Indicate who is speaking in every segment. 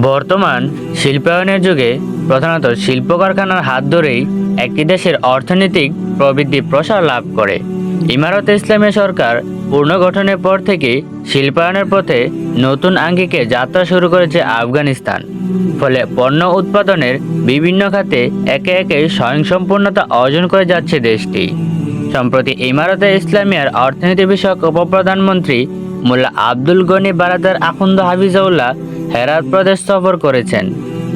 Speaker 1: বর্তমান শিল্পায়নের যুগে প্রধানত শিল্প কারখানার হাত ধরেই একটি দেশের অর্থনৈতিক প্রবৃদ্ধি প্রসার লাভ করে। ইমারতে ইসলামী সরকার পুনর্গঠনের পর থেকে শিল্পায়নের পথে নতুন আঙ্গিকে যাত্রা শুরু করেছে আফগানিস্তান। ফলে পণ্য উৎপাদনের বিভিন্ন খাতে একে একে স্বয়ংসম্পূর্ণতা অর্জন করে যাচ্ছে দেশটি। সম্প্রতি ইমারতে ইসলামিয়ার অর্থনীতি বিষয়ক উপপ্রধানমন্ত্রী মোল্লা আব্দুল গনি বারাদার আখুন্দ হাফিজাউল্লাহ হেরাত প্রদেশ সফর করেছেন।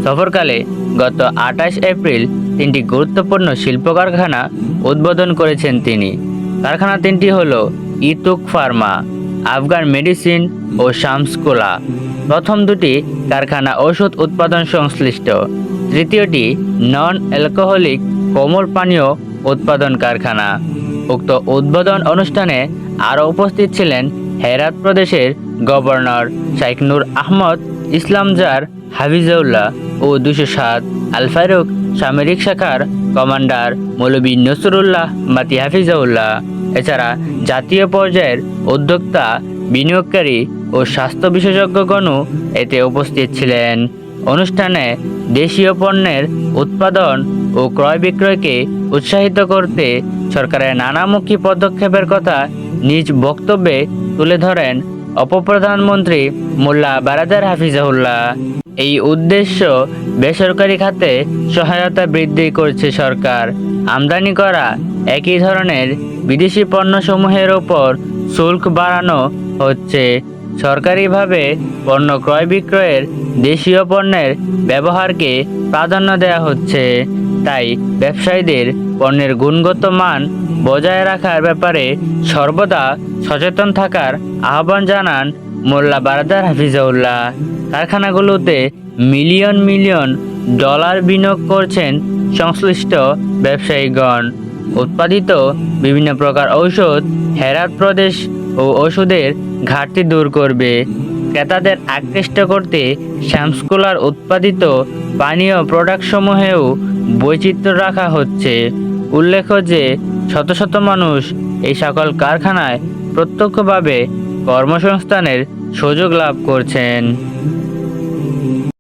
Speaker 1: সফরকালে গত ২৮ এপ্রিল তিনটি গুরুত্বপূর্ণ শিল্প কারখানা উদ্বোধন করেছেন তিনি। কারখানা তিনটি হল ইতুক ফার্মা, আফগান মেডিসিন ও শামসকোলা। প্রথম দুটি কারখানা ঔষধ উৎপাদন সংশ্লিষ্ট, তৃতীয়টি নন অ্যালকোহলিক কোমল পানীয় উৎপাদন কারখানা। উক্ত উদ্বোধন অনুষ্ঠানে আরও উপস্থিত ছিলেন হেরাত প্রদেশের গভর্নর শাইখ নূর আহমদ ইসলামজার হাফিজাউল্লাহ ও ২০৭ আল ফারুক সামরিক শাখার কমান্ডার মৌলভী নসরুল্লাহ মাতি হাফিজাউল্লাহ। এছাড়া জাতীয় পর্যায়ের উদ্যোক্তা, বিনিয়োগকারী ও স্বাস্থ্য বিশেষজ্ঞগণও এতে উপস্থিত ছিলেন। অনুষ্ঠানে দেশীয় পণ্যের উৎপাদন ও ক্রয় বিক্রয়কে উৎসাহিত করতে সরকারের নানামুখী পদক্ষেপের কথা নিজ বক্তব্যে তুলে ধরেন উপপ্রধানমন্ত্রী মোল্লা বারাদার হাফিজাউল্লাহ। এই উদ্দেশ্য বেসরকারি খাতে সহায়তা বৃদ্ধি করছে সরকার। আমদানি করা একই ধরনের বিদেশি পণ্যসমূহের ওপর শুল্ক বাড়ানো হচ্ছে। সরকারিভাবে পণ্য ক্রয় বিক্রয়ের দেশীয় পণ্যের ব্যবহারকে প্রাধান্য দেওয়া হচ্ছে। তাই ব্যবসায়ীদের পণ্যের গুণগত মান বজায় রাখার ব্যাপারে সর্বদা সচেতন থাকার আহ্বান জানান মোল্লা বারাদার হাফিজাউল্লাহ। কারখানাগুলোতে মিলিয়ন মিলিয়ন ডলার বিনিয়োগ করছেন সংশ্লিষ্ট ব্যবসায়ীগণ। উৎপাদিত বিভিন্ন প্রকার ঔষধ হেরাত প্রদেশ ও ওষুধের ঘাটতি দূর করবে। ক্রেতাদের আকৃষ্ট করতে শামসকোলার উৎপাদিত পানীয় প্রোডাক্টসমূহেও বৈচিত্র্য রাখা হচ্ছে। উল্লেখ্য যে শত শত মানুষ এই সকল কারখানায় প্রত্যক্ষভাবে কর্মসংস্থানের সুযোগ লাভ করছেন।